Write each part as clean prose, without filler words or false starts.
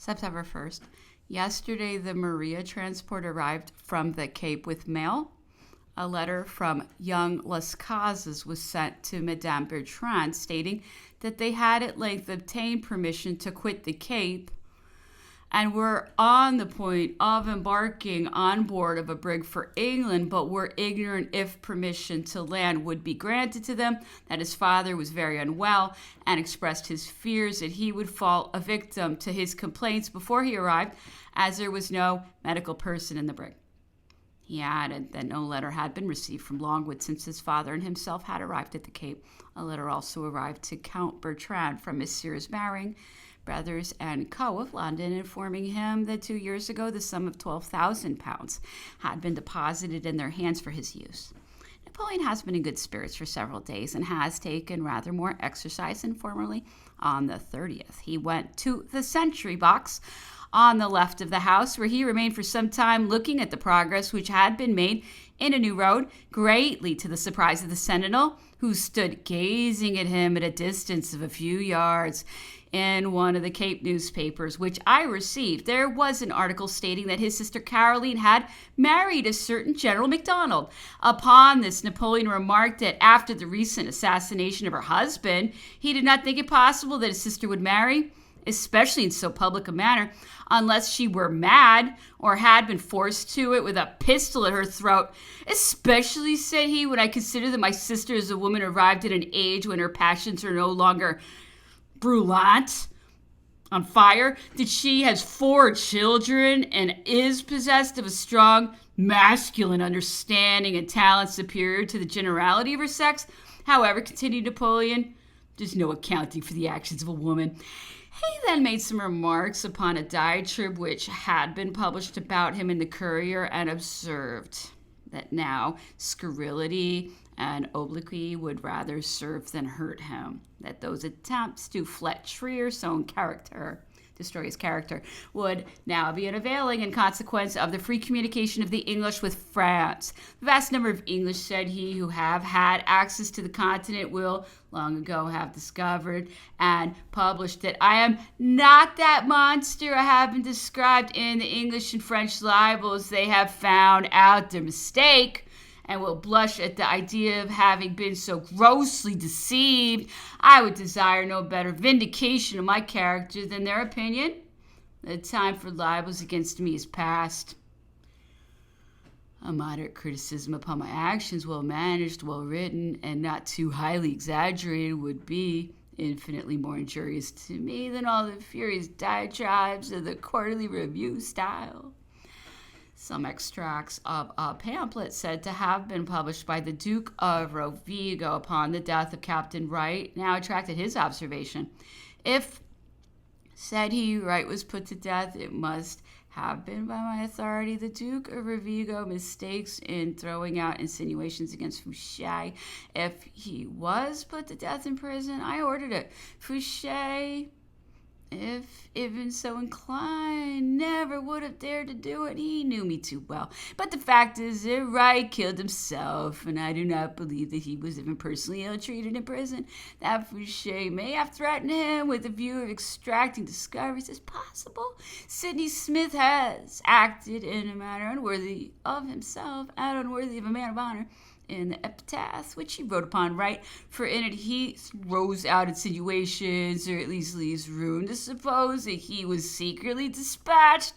September 1st. Yesterday, the Maria transport arrived from the Cape with mail. A letter from young Las Casas was sent to Madame Bertrand stating that they had at length obtained permission to quit the Cape and were on the point of embarking on board of a brig for England, but were ignorant if permission to land would be granted to them, that his father was very unwell, and expressed his fears that he would fall a victim to his complaints before he arrived, as there was no medical person in the brig. He added that no letter had been received from Longwood since his father and himself had arrived at the Cape. A letter also arrived to Count Bertrand from Messrs. Baring, Brothers and Co. of London, informing him that 2 years ago the sum of £12,000 had been deposited in their hands for his use. Napoleon has been in good spirits for several days and has taken rather more exercise than formerly. On the 30th, he went to the sentry box on the left of the house, where he remained for some time looking at the progress which had been made in a new road, greatly to the surprise of the sentinel, who stood gazing at him at a distance of a few yards. In one of the Cape newspapers which I received, there was an article stating that his sister Caroline had married a certain General MacDonald. Upon this, Napoleon remarked that after the recent assassination of her husband, he did not think it possible that his sister would marry, especially in so public a manner, unless she were mad or had been forced to it with a pistol at her throat. Especially, said he, when I consider that my sister is a woman arrived at an age when her passions are no longer brûlant, on fire, that she has 4 children and is possessed of a strong masculine understanding and talent superior to the generality of her sex. However, continued Napoleon, there's no accounting for the actions of a woman. He then made some remarks upon a diatribe which had been published about him in the Courier, and observed that now scurrility and obloquy would rather serve than hurt him, that those attempts to fletcher his own character, destroy his character, would now be unavailing in consequence of the free communication of the English with France. The vast number of English, said he, who have had access to the continent will long ago have discovered and published that I am not that monster I have been described in the English and French libels. They have found out their mistake, and will blush at the idea of having been so grossly deceived. I would desire no better vindication of my character than their opinion. The time for libels against me is past. A moderate criticism upon my actions, well managed, well written, and not too highly exaggerated, would be infinitely more injurious to me than all the furious diatribes of the Quarterly Review style. Some extracts of a pamphlet said to have been published by the Duke of Rovigo upon the death of Captain Wright now attracted his observation. If, said he, Wright was put to death, it must have been by my authority. The Duke of Rovigo mistakes in throwing out insinuations against Fouché. If he was put to death in prison, I ordered it. Fouché, if even so inclined, never would have dared to do it. He knew me too well. But the fact is that Wright killed himself, and I do not believe that he was even personally ill-treated in prison. That Fouché may have threatened him with a view of extracting discoveries is possible. Sidney Smith has acted in a manner unworthy of himself and unworthy of a man of honor in the epitaph which he wrote upon Wright, for in it he throws out insinuations, or at least leaves room to suppose that he was secretly dispatched,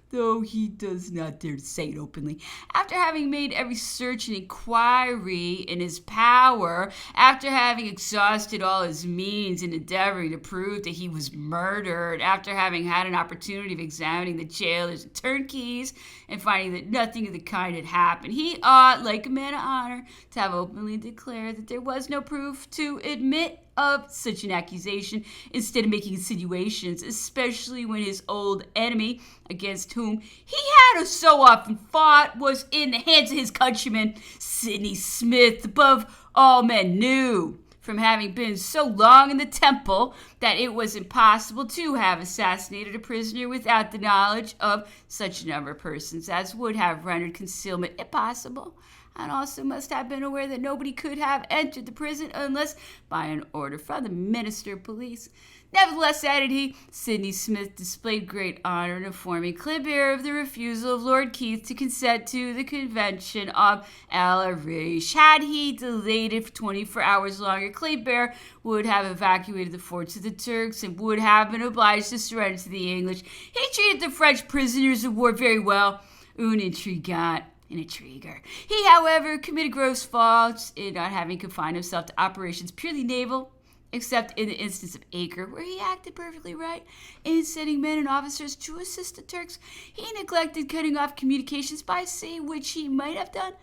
though he does not dare to say it openly. After having made every search and inquiry in his power, after having exhausted all his means in endeavoring to prove that he was murdered, after having had an opportunity of examining the jailers and turnkeys and finding that nothing of the kind had happened, he ought, like a man of honor, to have openly declared that there was no proof to admit of such an accusation, instead of making insinuations, especially when his old enemy, against whom he had so often fought, was in the hands of his countryman. Sidney Smith, above all men, knew from having been so long in the Temple that it was impossible to have assassinated a prisoner without the knowledge of such a number of persons as would have rendered concealment impossible, and also must have been aware that nobody could have entered the prison unless by an order from the Minister of Police. Nevertheless, added he, Sidney Smith displayed great honor in informing Kleber of the refusal of Lord Keith to consent to the Convention of El Arish. Had he delayed it for 24 hours longer, Kleber would have evacuated the forts of the Turks and would have been obliged to surrender to the English. He treated the French prisoners of war very well. Un intrigant. An intriguer. He, however, committed gross faults in not having confined himself to operations purely naval, except in the instance of Acre, where he acted perfectly right in sending men and officers to assist the Turks. He neglected cutting off communications by sea, which he might have done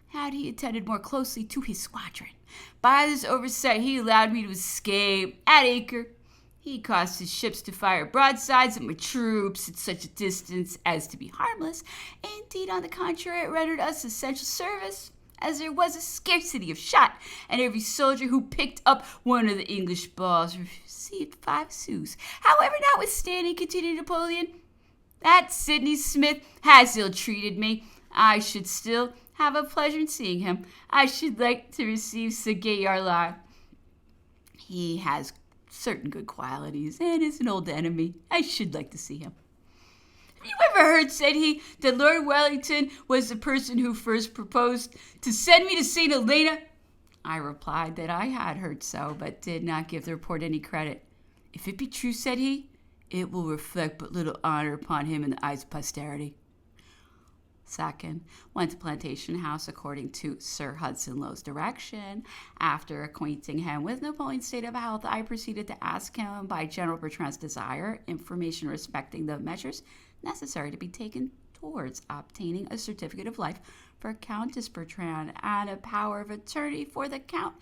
had he attended more closely to his squadron. By this oversight, he allowed me to escape at Acre. He caused his ships to fire broadsides at my troops at such a distance as to be harmless. Indeed, on the contrary, it rendered us essential service, as there was a scarcity of shot, and every soldier who picked up one of the English balls received 5 sous. However, notwithstanding, continued Napoleon, that Sidney Smith has ill-treated me. I should still have a pleasure in seeing him. I should like to receive Sergei Yarlai. He has certain good qualities and is an old enemy. I should like to see him. Have you ever heard, said he, that Lord Wellington was the person who first proposed to send me to St. Helena? I replied that I had heard so, but did not give the report any credit. If it be true, said he, it will reflect but little honor upon him in the eyes of posterity. Second, went to Plantation House according to Sir Hudson Lowe's direction. After acquainting him with Napoleon's state of health, I proceeded to ask him, by General Bertrand's desire, information respecting the measures necessary to be taken towards obtaining a certificate of life for Countess Bertrand and a power of attorney for the Count,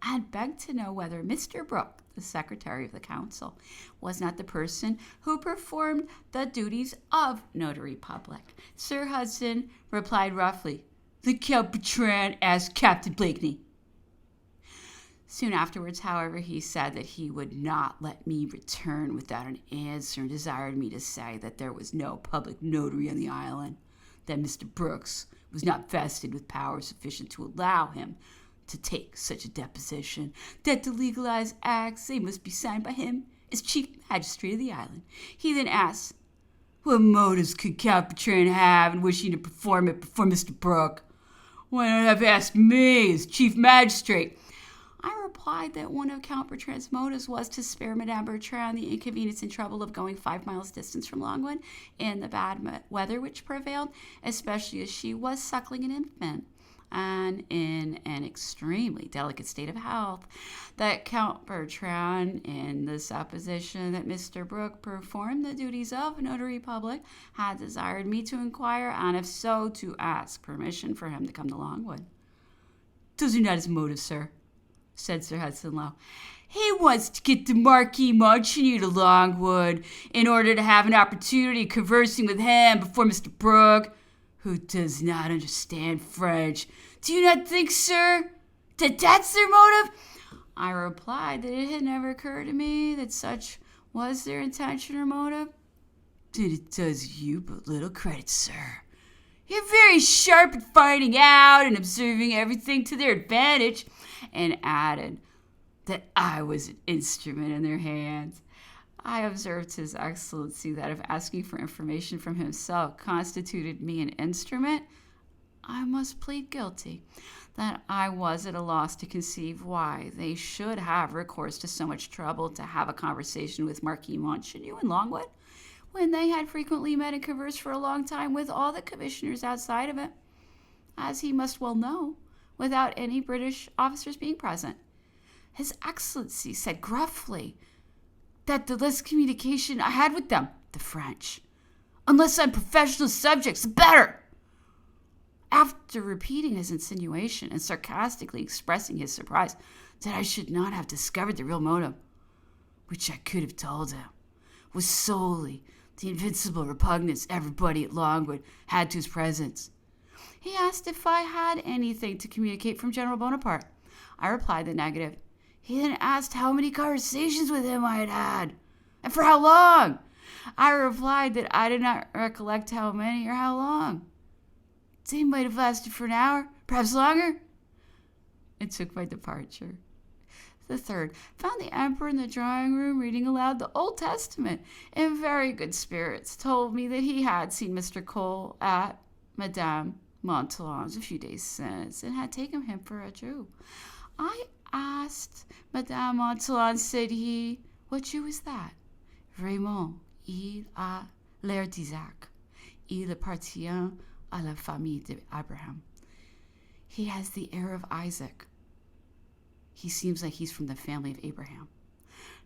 and begged to know whether Mr. Brooke, the Secretary of the Council, was not the person who performed the duties of notary public. Sir Hudson replied roughly, "The Count Bertrand asked Captain Blakeney." Soon afterwards, however, he said that he would not let me return without an answer and desired me to say that there was no public notary on the island, that Mr. Brooks was not vested with power sufficient to allow him to take such a deposition, that to legalize acts they must be signed by him as chief magistrate of the island. He then asked, what motives could Count Bertrand have in wishing to perform it before Mr. Brooke? Why not have asked me as chief magistrate? I replied that one of Count Bertrand's motives was to spare Madame Bertrand the inconvenience and trouble of going 5 miles distance from Longwood in the bad weather which prevailed, especially as she was suckling an infant and in an extremely delicate state of health. That Count Bertrand, in the supposition that Mr. Brooke performed the duties of notary public, had desired me to inquire, and if so, to ask permission for him to come to Longwood. Those are not his motives, sir, said Sir Hudson Lowe. He wants to get the Marquis Montchenu to Longwood in order to have an opportunity of conversing with him before Mr. Brooke, who does not understand French. Do you not think, sir, that that's their motive? I replied that it had never occurred to me that such was their intention or motive. Then it does you but little credit, sir. You're very sharp at finding out and observing everything to their advantage, and added that I was an instrument in their hands. I observed His Excellency that if asking for information from himself constituted me an instrument, I must plead guilty, that I was at a loss to conceive why they should have recourse to so much trouble to have a conversation with Marquis Montchenu in Longwood, when they had frequently met and conversed for a long time with all the commissioners outside of it, as he must well know, without any British officers being present. His Excellency said gruffly that the less communication I had with them, the French, unless on professional subjects, the better. After repeating his insinuation and sarcastically expressing his surprise that I should not have discovered the real motive, which I could have told him, was solely the invincible repugnance everybody at Longwood had to his presence, he asked if I had anything to communicate from General Bonaparte. I replied the negative. He then asked how many conversations with him I had had, and for how long. I replied that I did not recollect how many or how long. They might have lasted for an hour, perhaps longer, and took my departure. The third found the emperor in the drawing room reading aloud the Old Testament in very good spirits, told me that he had seen Mr. Cole at Madame Montallon's a few days since and had taken him for a Jew. I asked Madame Montallon, said he, what Jew is that? Vraiment, il a l'air d'Isaac. Il appartient à la famille d'Abraham. He has the air of Isaac. He seems like he's from the family of Abraham.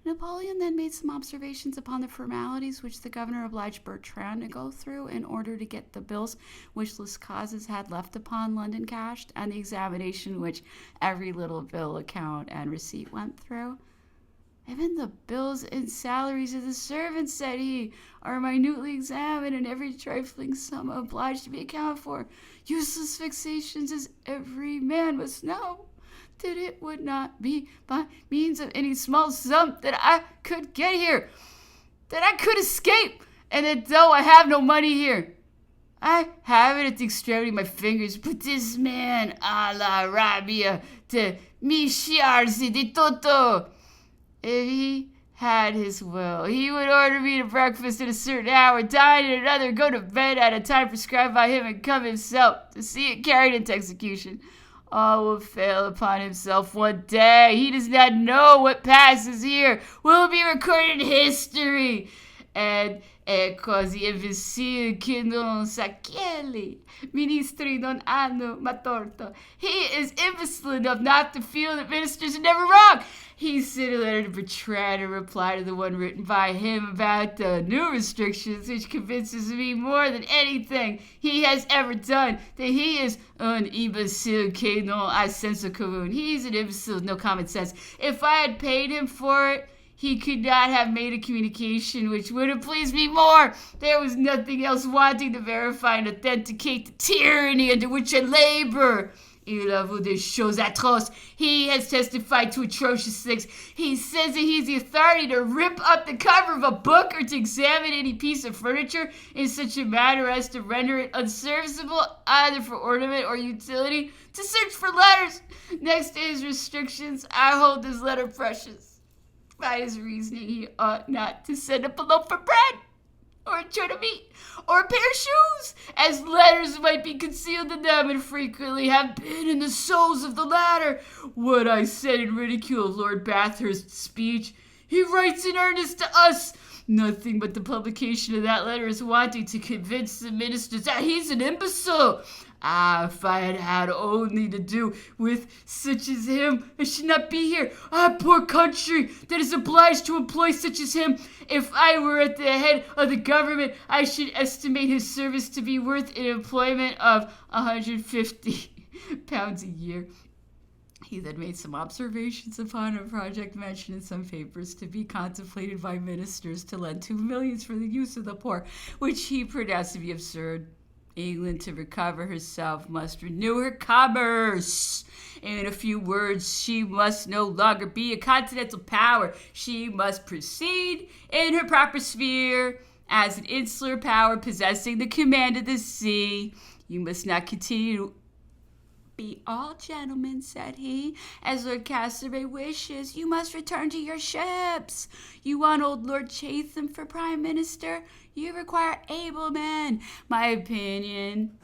Napoleon then made some observations upon the formalities which the governor obliged Bertrand to go through in order to get the bills which Les Causes had left upon London cashed, and the examination which every little bill, account, and receipt went through. Even the bills and salaries of the servants, said he, are minutely examined, and every trifling sum obliged to be accounted for. Useless vexations, as every man must know, that it would not be by means of any small sum that I could get here, that I could escape, and that though I have no money here, I have it at the extremity of my fingers. But this man, a la rabia, de mi chiarsi di tutto. If he had his will, he would order me to breakfast at a certain hour, dine at another, go to bed at a time prescribed by him, and come himself to see it carried into execution. All will fail upon himself one day. He does not know what passes here will be recorded in history. And è così imbecille che non sa chieli. Ministri non hanno ma torto. He is imbecile enough not to feel that ministers are never wrong. He sent a letter to Bertrand in reply to the one written by him about the new restrictions, which convinces me more than anything he has ever done that he is un imbecile que non a senso commun. He's an imbecile with no common sense. If I had paid him for it, he could not have made a communication which would have pleased me more. There was nothing else wanting to verify and authenticate the tyranny under which I labor. Il a vu des choses atroces. He has testified to atrocious things. He says that he's the authority to rip up the cover of a book or to examine any piece of furniture in such a manner as to render it unserviceable either for ornament or utility, to search for letters. Next to his restrictions, I hold this letter precious. By his reasoning, he ought not to send up a loaf for bread, or a tray of meat, or a pair of shoes, as letters might be concealed in them, and frequently have been in the soles of the latter. What I said in ridicule of Lord Bathurst's speech, he writes in earnest to us. Nothing but the publication of that letter is wanting to convince the ministers that he's an imbecile. Ah, if I had had only to do with such as him, I should not be here. Ah, poor country that is obliged to employ such as him. If I were at the head of the government, I should estimate his service to be worth an employment of £150 a year. He then made some observations upon a project mentioned in some papers to be contemplated by ministers to lend $2 million for the use of the poor, which he pronounced to be absurd. England, to recover herself, must renew her commerce. In a few words, she must no longer be a continental power. She must proceed in her proper sphere as an insular power possessing the command of the sea. You must not continue to be all gentlemen, said he, as Lord Castlereagh wishes. You must return to your ships. You want old Lord Chatham for Prime Minister? You require able men. My opinion,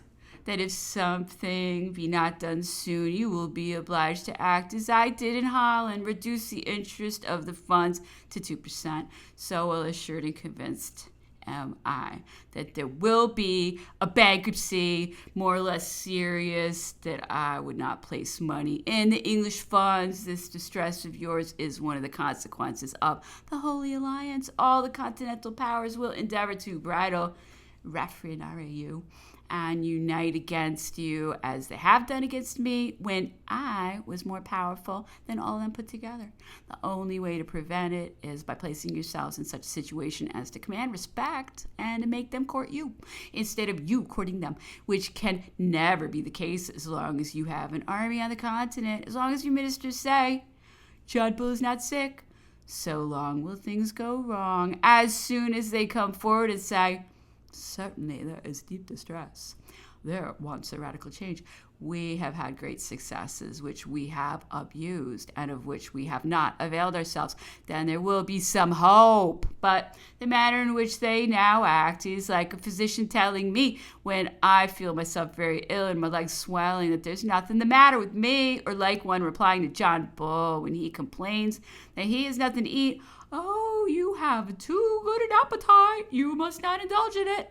that if something be not done soon, you will be obliged to act as I did in Holland, reduce the interest of the funds to 2%. So well assured and convinced am I that there will be a bankruptcy, more or less serious, that I would not place money in the English funds. This distress of yours is one of the consequences of the Holy Alliance. All the continental powers will endeavor to bridle, refrenare you, and unite against you as they have done against me when I was more powerful than all of them put together. The only way to prevent it is by placing yourselves in such a situation as to command respect and to make them court you instead of you courting them, which can never be the case as long as you have an army on the continent. As long as your ministers say, John Bull is not sick, so long will things go wrong. As soon as they come forward and say, certainly there is deep distress, there wants a radical change, We have had great successes which we have abused and of which we have not availed ourselves. Then there will be some hope. But the manner in which they now act is like a physician telling me when I feel myself very ill and my legs swelling that there's nothing the matter with me, or like one replying to John Bull when he complains that he has nothing to eat. Oh, you have too good an appetite. You must not indulge in it.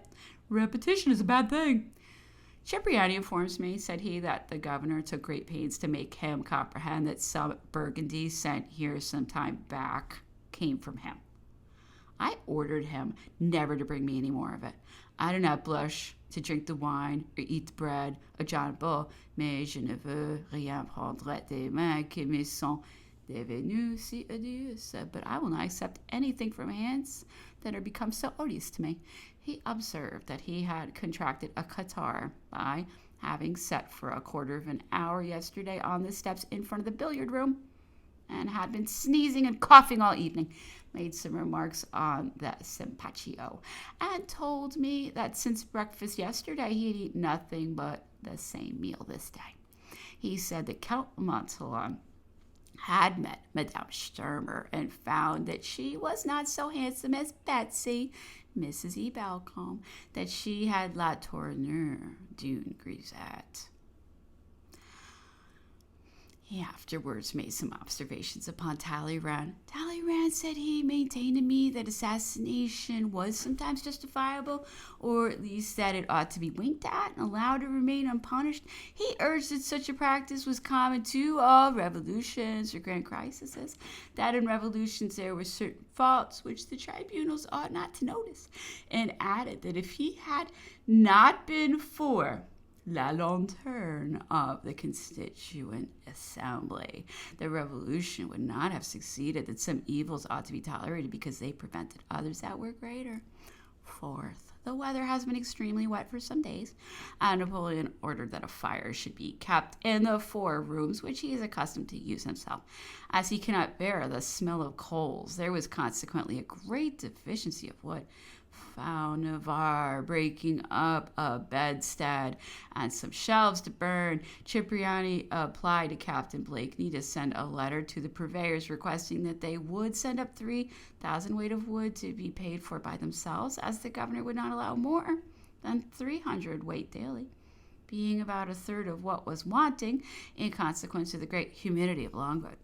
Repetition is a bad thing. Cipriani informs me, said he, that the governor took great pains to make him comprehend that some Burgundy sent here some time back came from him. I ordered him never to bring me any more of it. I do not blush to drink the wine or eat the bread of John Bull, mais je ne veux rien prendre des mains qui me sont devenues si odieuses. But I will not accept anything from hands that are become so odious to me. He observed that he had contracted a catarrh by having sat for a quarter of an hour yesterday on the steps in front of the billiard room, and had been sneezing and coughing all evening. Made some remarks on the simpatio, and told me that since breakfast yesterday he had eaten nothing but the same meal this day. He said that Count Montauban had met Madame Sturmer and found that she was not so handsome as Betsy, Mrs. E. Balcombe, that she had la tournure d'une grisette. He afterwards made some observations upon Talleyrand. Talleyrand, said he, maintained to me that assassination was sometimes justifiable, or at least that it ought to be winked at and allowed to remain unpunished. He urged that such a practice was common to all revolutions or grand crises, that in revolutions there were certain faults which the tribunals ought not to notice, and added that if he had not been for la lanterne of the Constituent Assembly, the revolution would not have succeeded, that some evils ought to be tolerated because they prevented others that were greater. Fourth, the weather has been extremely wet for some days, and Napoleon ordered that a fire should be kept in the 4 rooms which he is accustomed to use himself, as he cannot bear the smell of coals. There was consequently a great deficiency of wood. Found Navarre breaking up a bedstead and some shelves to burn. Cipriani applied to Captain Blakeney to send a letter to the purveyors requesting that they would send up 3,000 weight of wood to be paid for by themselves, as the governor would not allow more than 300 weight daily, being about a third of what was wanting in consequence of the great humidity of Longwood.